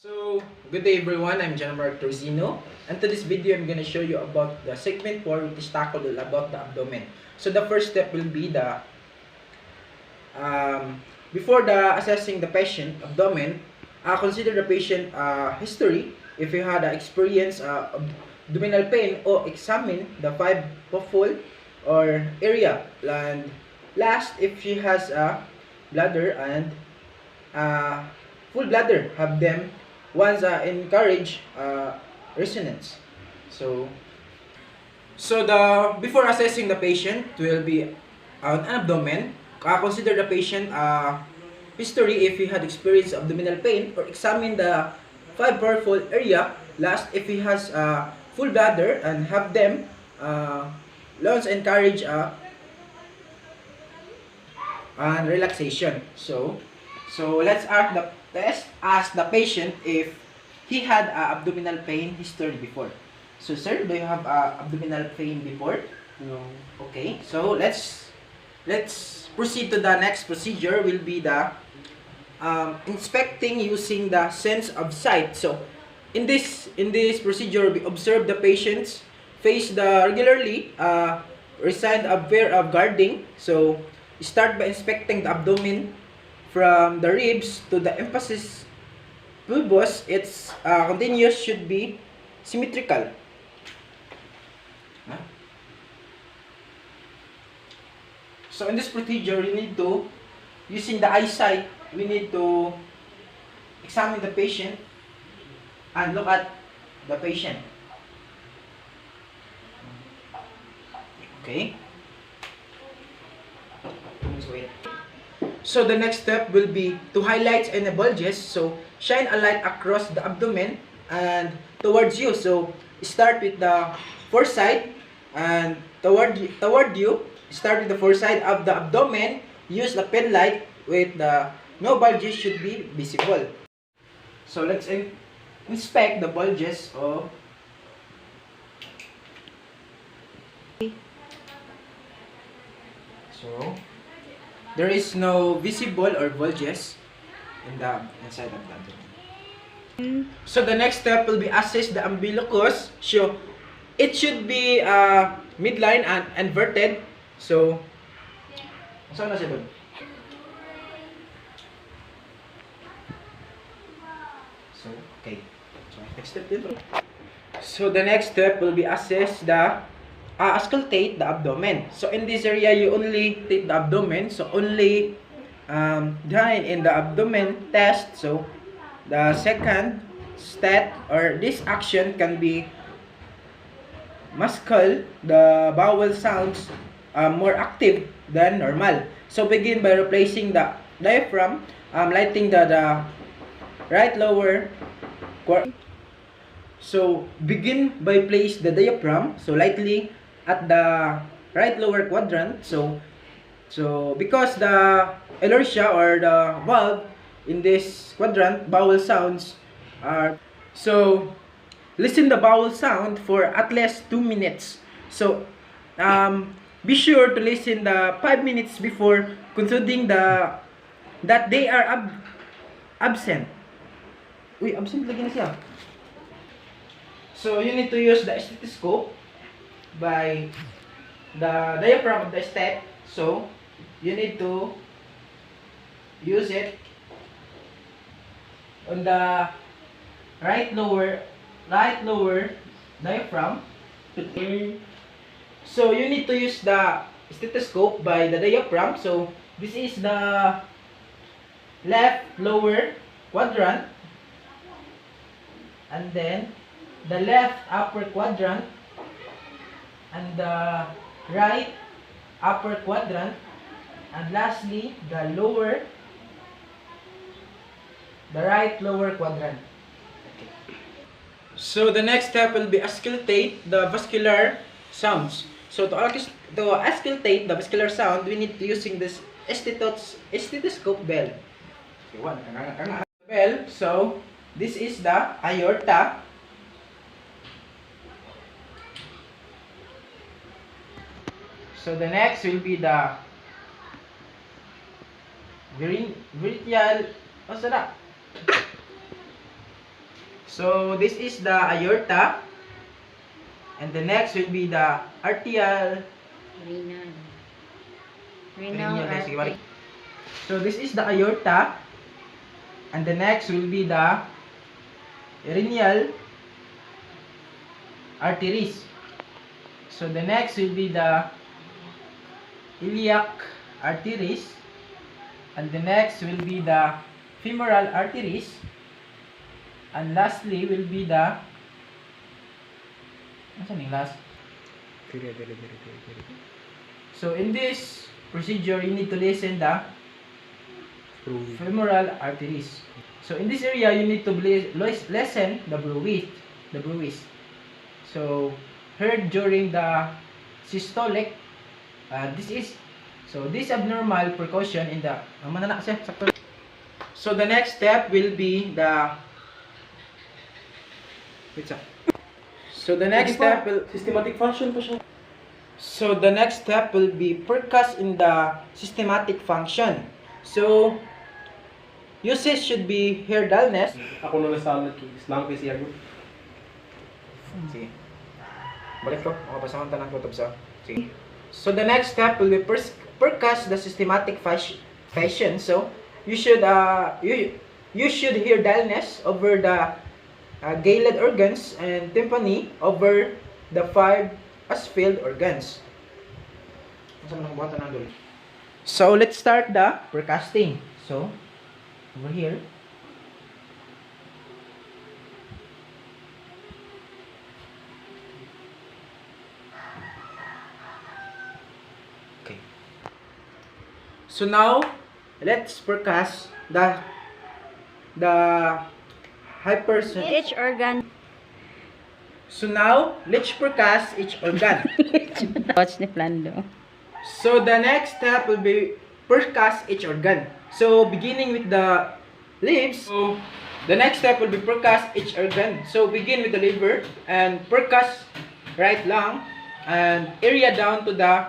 So, good day everyone, I'm Torcino, and to this video I'm gonna show you about the segment 4, which is tackled about the abdomen. So the first step will be the before the assessing the patient abdomen, consider the patient history. If you had experience abdominal pain, or examine the 5 puffle or area, and last, if she has a bladder and full bladder, have them once encourage resonance. So the before assessing the patient will be an abdomen. Consider the patient history, if he had experienced abdominal pain, or examine the 5 powerful area. Last, if he has full bladder, and have them launch encourage and relaxation. So let's ask the patient if he had abdominal pain history before. So sir, do you have abdominal pain before? No. Okay, so let's proceed to the next procedure. Will be the inspecting using the sense of sight. So in this procedure, we observe the patient's face regularly, resigned a pair of guarding. So start by inspecting the abdomen from the ribs to the emphasis pubis. Its continuous should be symmetrical. So in this procedure, you need to, using the eyesight, we need to examine the patient and look at the patient. Okay. Let's wait. So the next step will be to highlight any bulges. So shine a light across the abdomen and towards you. So start with the foreside and toward you. Start with the foreside of the abdomen. Use the pen light with the no bulges should be visible. So let's inspect the bulges of. So there is no visible or bulges in the inside of the abdomen. So the next step will be assess the umbilicus. So it should be midline and inverted. So saan na siya doon? So okay. So next step dito. So the next step will be assess the auscultate the abdomen. So in this area, you only take the abdomen. So only behind in the abdomen test. So the second step or this action can be muscle. The bowel sounds more active than normal. So begin by replacing the diaphragm, lighting the right lower quadrant. So begin by place the diaphragm so lightly at the right lower quadrant. So because the inertia or the valve in this quadrant, bowel sounds are, so listen the bowel sound for at least 2 minutes. So be sure to listen the 5 minutes before concluding that they are absent. Uy, absent lagi na siya. So you need to use the stethoscope by the diaphragm of the step. So you need to use it on the right lower diaphragm. So you need to use the stethoscope by the diaphragm. So this is the left lower quadrant, and then the left upper quadrant, and the right upper quadrant, and lastly the right lower quadrant. Okay. So the next step will be auscultate the vascular sounds. So to auscultate the vascular sound, we need to using this stethoscope bell. Bell. So this is the aorta. So the next will be the vertical. What's that? So this is the aorta, and the next will be the arterial. Renal. Renal, Renal sige, artery. balik. So this is the aorta, and the next will be the renal arteries. So the next will be the iliac arteries, and the next will be the femoral arteries, and lastly will be the last. So in this procedure, you need to listen the femoral arteries. So in this area, you need to lessen the bruise. So heard during the systolic, this abnormal percussion in the So the next step will be the So the next step will Systematic function pa siya. So the next step will be percuss in the systematic function. So usage should be hair dullness. Ako na nasalat kay Islam kay siya. Sige. Balik ko. Makapasahon tanang ko sa. Sige. So the next step will be percuss the systematic fashion. So you should you should hear dullness over the galled organs and tympani over the 5 as-filled organs. So let's start the percusting. So over here. Okay. So now let's percuss the hyperson. Each organ. So now let's percuss each organ. Watch ni Plando. So the next step will be percuss each organ. So beginning with the lips. So the next step will be percuss each organ. So begin with the liver and percuss right lung and area down to the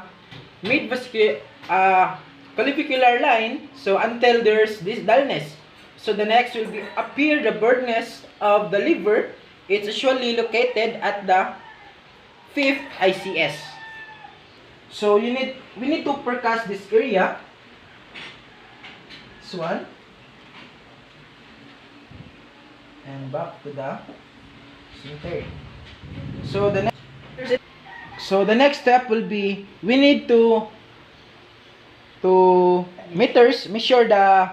clavicular line. So until there's this dullness. So the next will be appear the birdness of the liver. It's usually located at the 5th ICS. So we need to percuss this area. This one. And back to the center. So the next step will be we need to measure the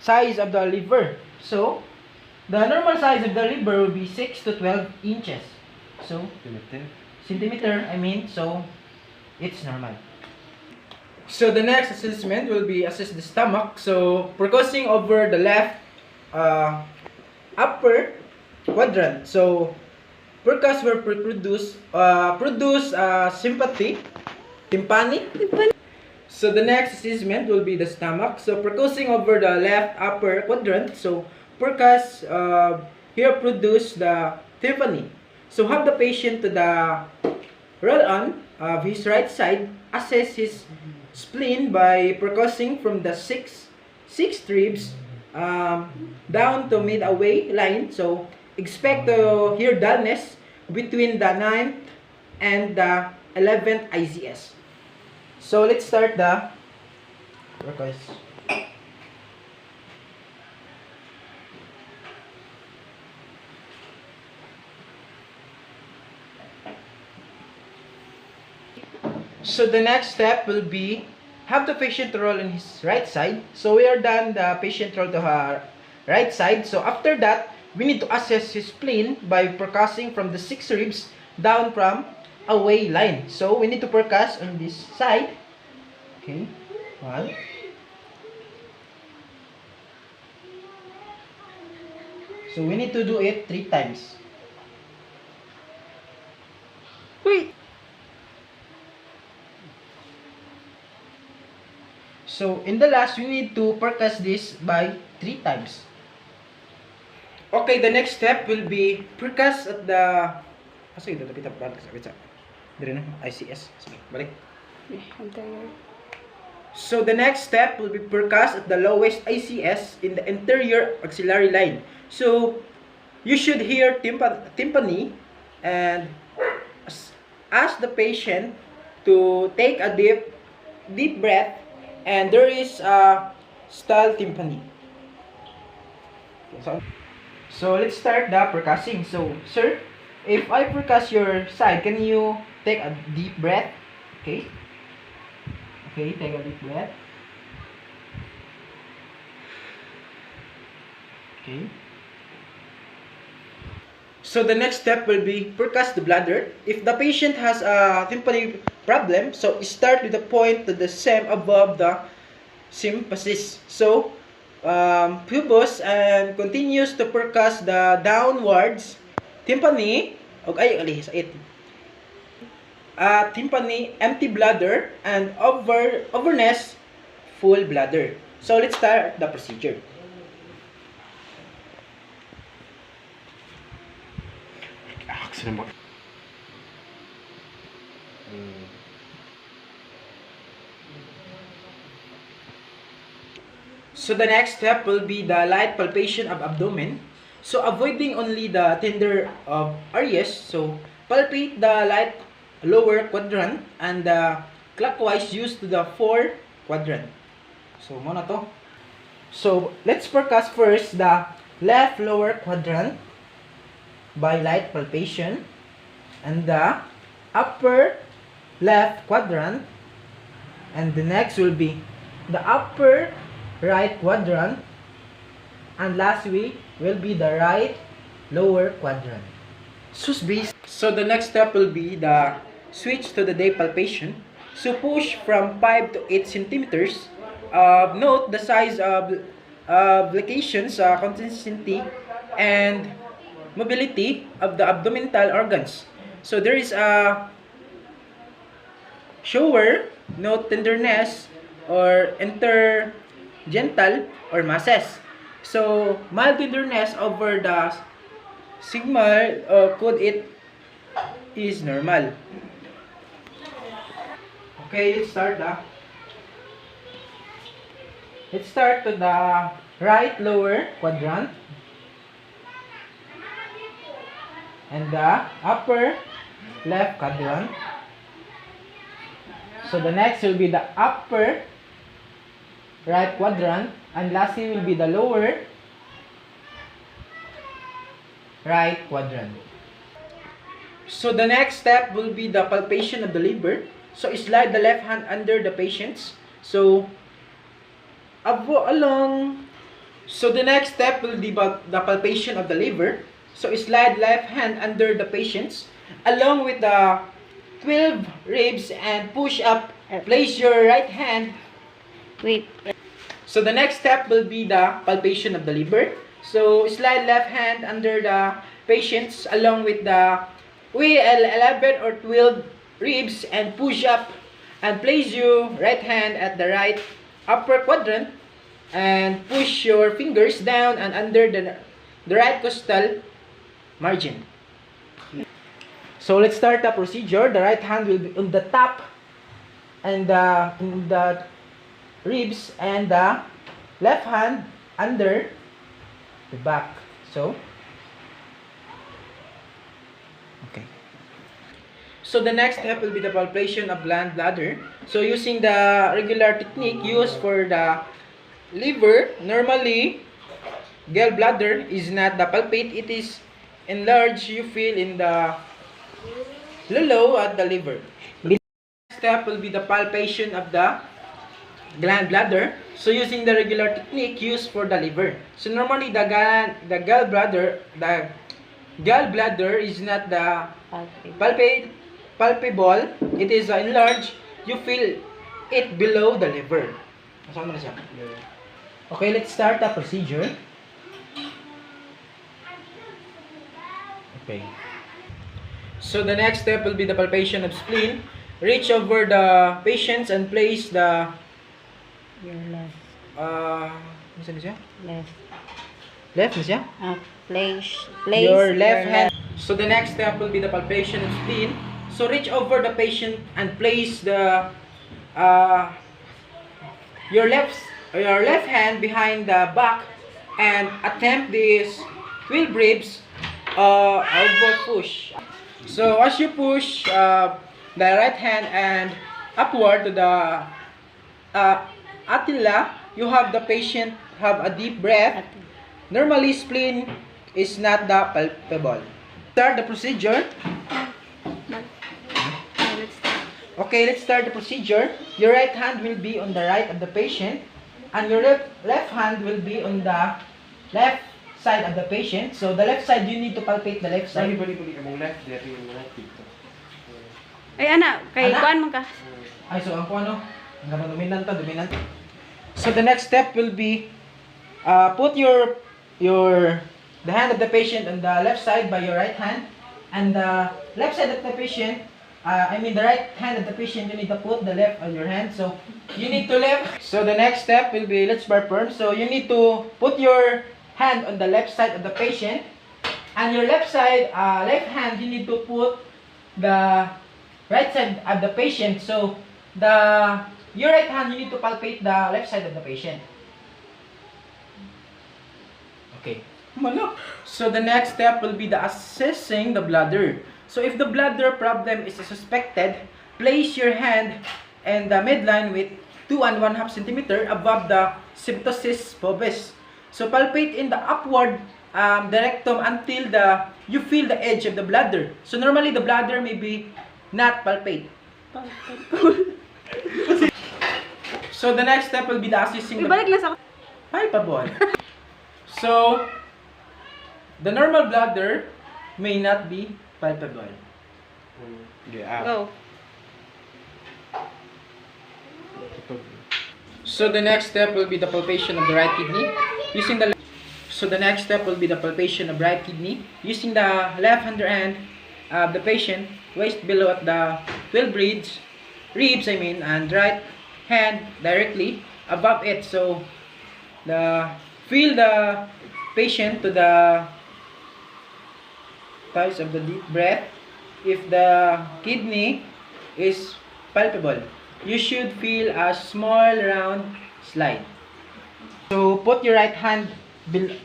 size of the liver. So the normal size of the liver will be 6 to 12 inches. So centimeter, I mean, so it's normal. So the next assessment will be assess the stomach. So percussing over the left upper quadrant. So percuss will produce tympani. So the next assessment will be the stomach. So percussing over the left upper quadrant. So percuss here produce the tympani. So have the patient to the roll-on of his right side, assess his spleen by percussing from the sixth ribs down to mid-away line. So expect to hear dullness between the 9th and the 11th ICS. So let's start the percuss. So the next step will be have the patient roll on his right side. So we are done the patient roll to her right side. So after that, we need to assess his spleen by percussing from the 6 ribs down from away line. So we need to percuss on this side. Okay, 1. So we need to do it 3 times. Wait. So in the last, we need to percuss this by 3 times. Okay, the next step will be percuss at the ICS. Sige, balik. So the next step will be percuss at the lowest ICS in the anterior axillary line. So you should hear timpani and ask the patient to take a deep breath, and there is a stall timpani. So let's start the percussing. So sir, if I percuss your side, can you take a deep breath? Okay. Okay, take a deep breath. Okay. So the next step will be percuss the bladder. If the patient has a tympani problem, so start with the point to the stem above the symphysis. So pubis and continues to percuss the downwards tympani. Okay, ali sa it. Tympani, empty bladder, and overness, full bladder. So let's start the procedure. So the next step will be the light palpation of abdomen. So avoiding only the tender areas. So palpate the light lower quadrant and clockwise use to the 4 quadrant. So muna to. So let's percuss first the left lower quadrant by light palpation, and the upper left quadrant, and the next will be the upper right quadrant, and lastly will be the right lower quadrant. So the next step will be the switch to the day palpation. So push from 5 to 8 centimeters. Note the size of locations, consistency, and mobility of the abdominal organs. So there is a shower, no tenderness, or intergental or masses. So mild tenderness over the sigma could it is normal. Okay, let's start to the right lower quadrant and the upper left quadrant. So the next will be the upper right quadrant, and lastly will be the lower right quadrant. So the next step will be the palpation of the liver. So slide the left hand under the patient's. So the next step will be the palpation of the liver. So slide left hand under the patient's along with the 12 ribs and push up. Place your right hand. Wait. So the next step will be the palpation of the liver. So slide left hand under the patient's along with the 11 or 12 ribs and push up, and place your right hand at the right upper quadrant and push your fingers down and under the right costal margin. So let's start the procedure. The right hand will be on the top and in the ribs, and the left hand under the back. So okay. So the next step will be the palpation of bladder. So using the regular technique used for the liver, normally gallbladder is not the palpate, it is enlarged. You feel in the low at the liver. The next step will be the palpation of the gallbladder. So using the regular technique used for the liver. So normally the gallbladder is not the palpable, it is enlarged. You feel it below the liver. Okay, let's start the procedure. Okay. So the next step will be the palpation of spleen. Reach over the patients and place the Your left. ano siya? Left. Left na siya? Place Your left hand. So the next step will be the palpation of spleen. So reach over the patient and place the your left hand behind the back and attempt this 12 ribs I'll go push. So as you push the right hand and upward to the atilla, you have the patient have a deep breath. Normally, spleen is not the palpable. Start the procedure. Okay, let's start the procedure. Your right hand will be on the right of the patient, and your left hand will be on the left side of the patient. So the left side, you need to palpate the left side. Bali among left there yung left dito. Ay, ana. Kay Ana? kuan man ka. Ay, so ang ano? Ang dominant. So the next step will be put the hand of the patient on the left side by your right hand, and the left side of the patient, the right hand of the patient, you need to put the left on your hand. So you need to lift. So the next step will be let's perform. So you need to put your hand on the left side of the patient, and your left hand, you need to put the right side of the patient. So your right hand, you need to palpate the left side of the patient. Okay. So the next step will be the assessing the bladder. So if the bladder problem is suspected, place your hand in the midline with 2 1/2 centimeter above the symptosis pubis. So palpate in the upward the rectum until you feel the edge of the bladder. So normally the bladder may be not palpate. So the next step will be the assessing the Ibalik lang sa palpable. So the normal bladder may not be palpable. Go. So the next step will be the palpation of the right kidney using the right kidney using the left hand of the patient, waist below at the 12 ribs and right hand directly above it. So feel the patient to the times of the deep breath. If the kidney is palpable, you should feel a small round slide. So put your right hand, the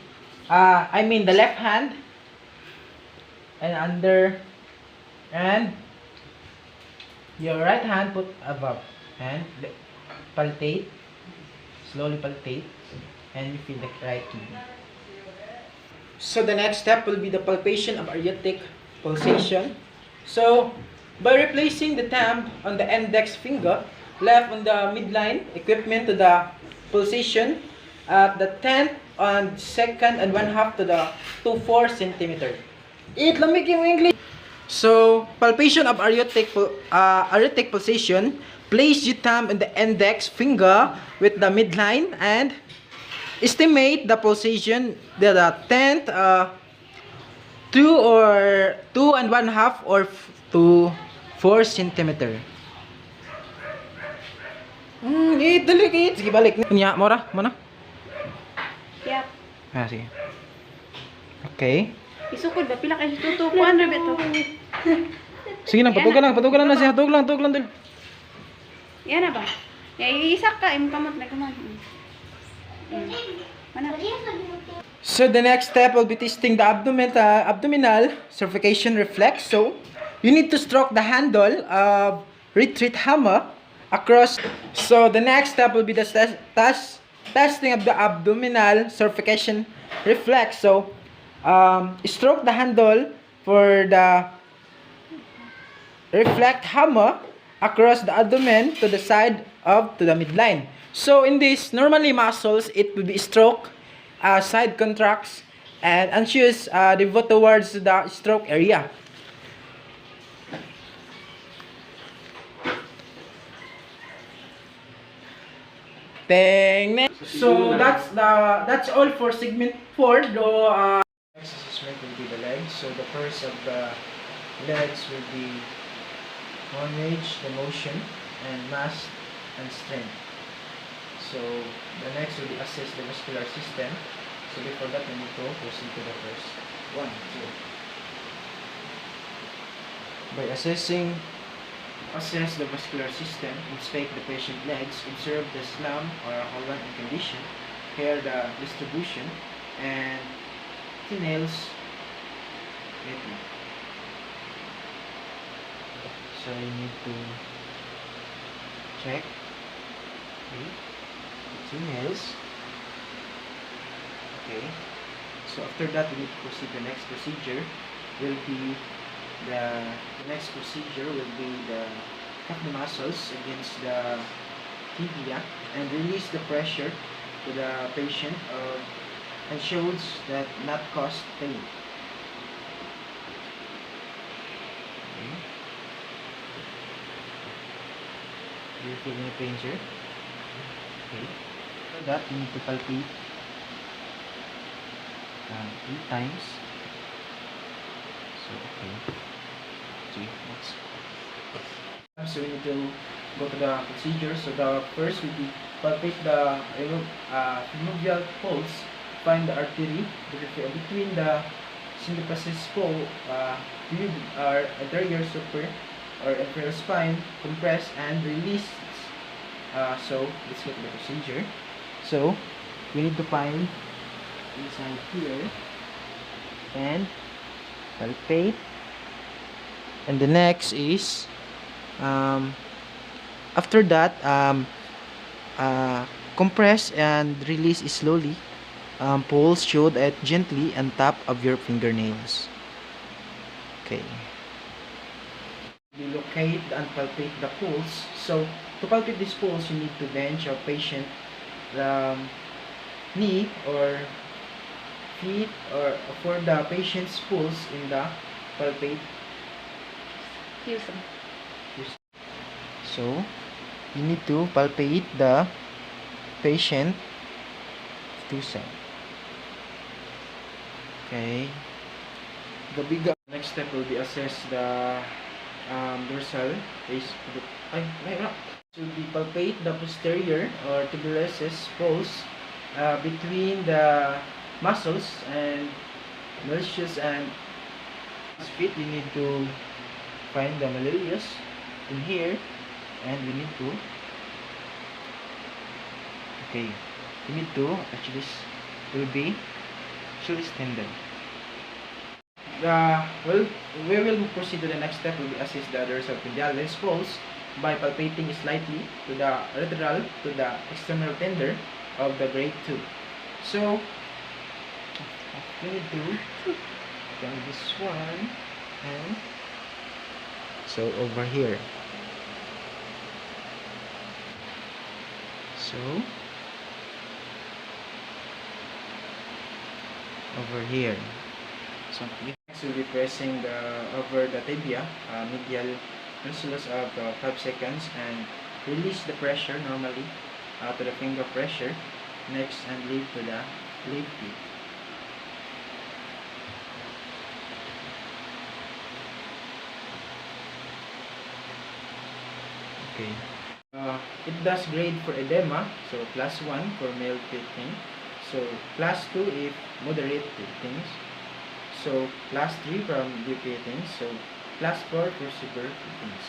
left hand, and under, and your right hand put above, and palpate, slowly palpate, and you feel the right kidney. So the next step will be the palpation of aortic pulsation. So by replacing the thumb on the index finger, left on the midline, equipment to the pulsation at the 10th and 2nd and 1/2 to 4 centimeter. It lamig yung English. So palpation of aortic pulsation. Place your thumb on the index finger with the midline and estimate the pulsation the 10th 2 and 1/2 or to 4 centimeter. Delicate. Sige, balik. Nya, mora. Yep. Sige. Okay. Isukod ba? Pila kayo tutukuan na beto? Sige na, patugan lang siya. Tug lang. Yan na ba? Iisak ka, imong kamot na kamot. Mana? So the next step will be testing the abdominal cervication reflex. So you need to stroke the handle of retreat hammer across. So the next step will be the testing of the abdominal cervication reflex. So stroke the handle for the reflect hammer across the abdomen to the side to the midline. So in this, normally muscles, it will be stroke, side contracts, and anxious devote towards the stroke area. So that's all for segment 4. Though next assessment will be the legs. So the first of the legs will be manage the motion and mass and strength. So the next will be assess the muscular system. So before that, we need to proceed to the first one. So by assess the vascular system, inspect the patient legs, observe the slump or holland in condition, hear the distribution, and nails Wait. So you need to check. Okay. 2 nails. Okay. So after that, we need to proceed. The next procedure will be the cut the muscles against the tibia and release the pressure to the patient and shows that not cause pain. Okay. Do you feel any pain, sir? Okay. For that, you need to palpate 3 times. So, okay. See, next. So we need to go to the procedure. So the first we palpate the synovial pulse, find the artery between the symphysis pole, tube or anterior super or inferior spine, compress and release. So let's get to the procedure. So we need to find inside here and palpate. And the next is after that compress and release slowly. Pulse should at gently on top of your fingernails. Okay. You locate and palpate the pulse. So to palpate this pulse, you need to bench your patient knee or feet or for the patient's pulse in the palpate. So you need to palpate the patient two sides. Okay. The bigger next step will be assess the dorsal base. To be palpate the posterior or tuberculosis pulse between the muscles and malleus and feet. You need to find the malleus in here, and we need to actually will be Achilles tendon. We will proceed to the next step. Will be assess the dorsal pedalis pulse by palpating slightly to the lateral to the external tender of the grade 2. So we need to turn this one and so over here. So over here. So next we'll be pressing over the tibia, medial muscles of 5 seconds and release the pressure normally to the finger pressure. Next and leave to the leaf feet. Okay. It does grade for edema, so +1 for male fitting, so +2 if moderate fittings, so +3 from deep fittings, so +4 for severe fittings.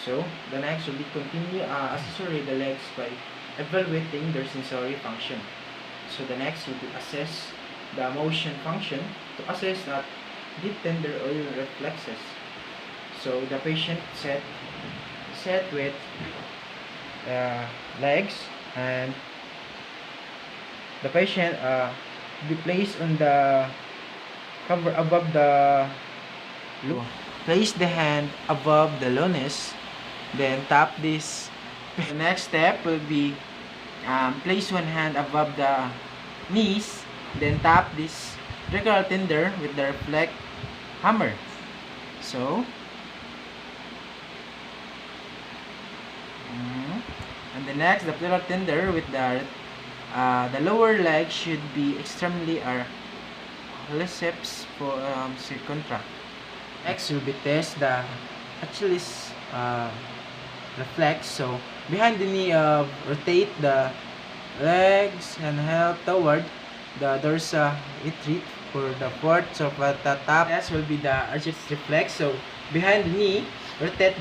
So the next will be continue accessory the legs by evaluating their sensory function. So the next will be assess the motion function to assess that deep tender oil reflexes. So the patient set with legs, and the patient be placed on the cover above the place the hand above the lones, then tap this. The next step will be place one hand above the knees, then tap this regular tender with the reflect hammer. So and the next, the pleural tender with the lower leg should be extremely liceps for contract. Next will be test the Achilles reflex. So behind the knee, rotate the legs and help toward the dorsal retreat for the fourth. So at the top, this will be the Achilles reflex. So behind the knee, rotate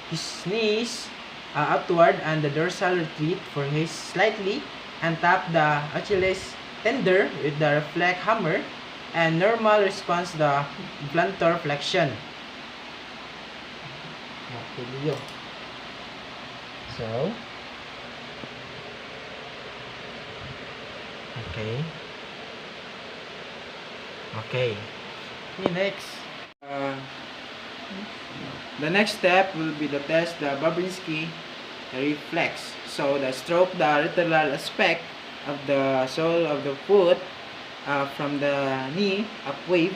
his knees outward and the dorsal retreat for his slightly, and tap the Achilles tender with the reflect hammer and normal response the plantar flexion. Okay, so okay. Okay. Next. The next step will be the test the Babinski reflex. So the stroke the lateral aspect of the sole of the foot from the knee up wave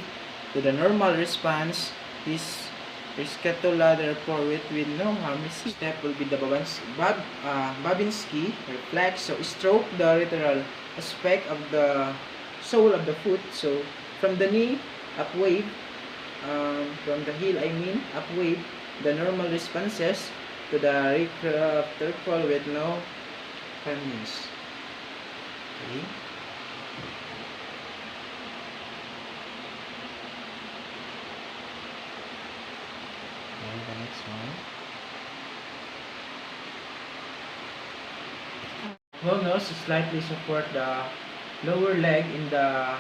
to the normal response is scatula therefore with no harm. Step will be the Babinski reflex. So stroke the lateral aspect of the sole of the foot. So from the knee up wave, from the heel I mean up wave, the normal responses to the rectal with no firmness. Okay. And the next one. Clonus slightly support the lower leg in the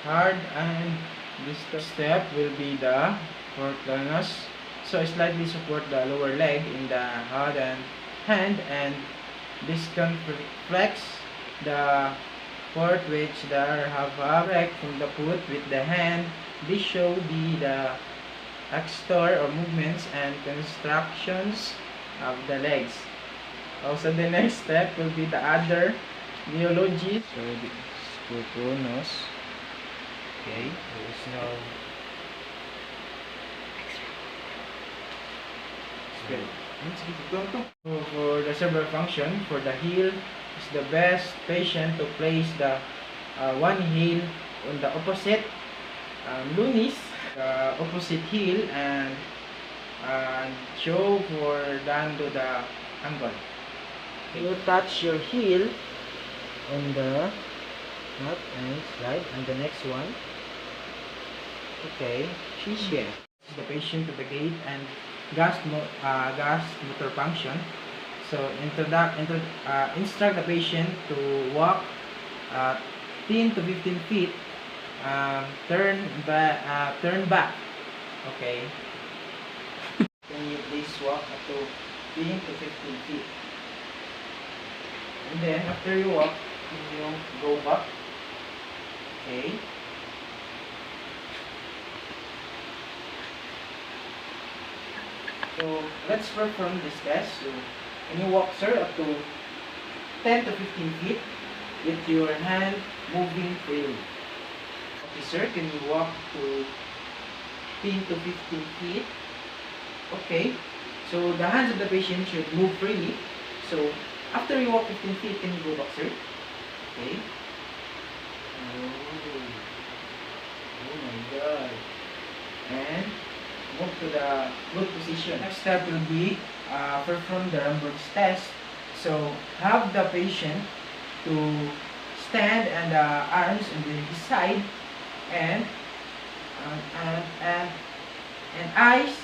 hard, and this step will be the clonus. So slightly support the lower leg in the hard and hand, and disconflex the part which there have a break from the foot with the hand. This show the extor or movements and constructions of the legs. Also, the next step will be the other neology. So, the clonus. Okay, there is no so for the cerebral function, for the heel, is the best patient to place the one heel on the opposite lunis, the opposite heel, and show for down to the angle. You touch your heel on the up and slide, and the next one. Okay, she's here. The patient to the gait and gas motor function. So instruct the patient to walk 10 to 15 feet, turn back. Okay. Can you please walk up to 10 to 15 feet? And then after you walk, you go back. Okay. So let's perform this test. So can you walk, sir, up to 10 to 15 feet with your hand moving freely? Okay, sir, can you walk to 10 to 15 feet? Okay. So the hands of the patient should move freely. So after you walk 15 feet, can you go back, sir? Okay. Oh my God. And move to the good position. Next step will be perform the Ramberg's test. So have the patient to stand and the arms on the side and eyes,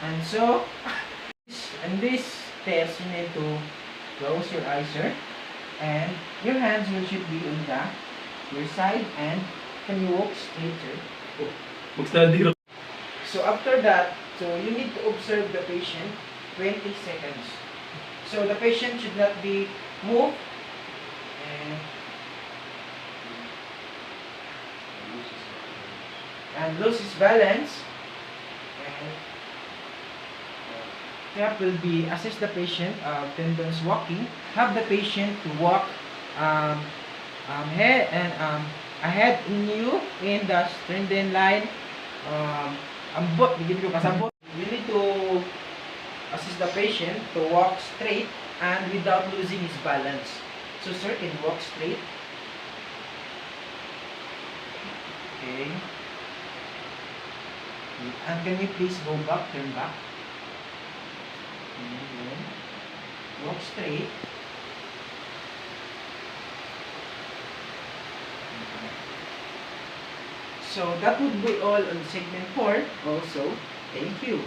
and so in this test you need to close your eyes, sir, and your hands should be on your side, and can you walk straight, sir? So after that, so you need to observe the patient 20 seconds. So the patient should not be moved and lose his balance. And step will be assess the patient tendons walking. Have the patient to walk head and ahead in you in the tendon line. Ambot, bigyan ko kasabot. You need to assist the patient to walk straight and without losing his balance. So sir, can you walk straight? Okay. And can you please go back, turn back? And then walk straight. So that would be all on segment 4 also. Thank you.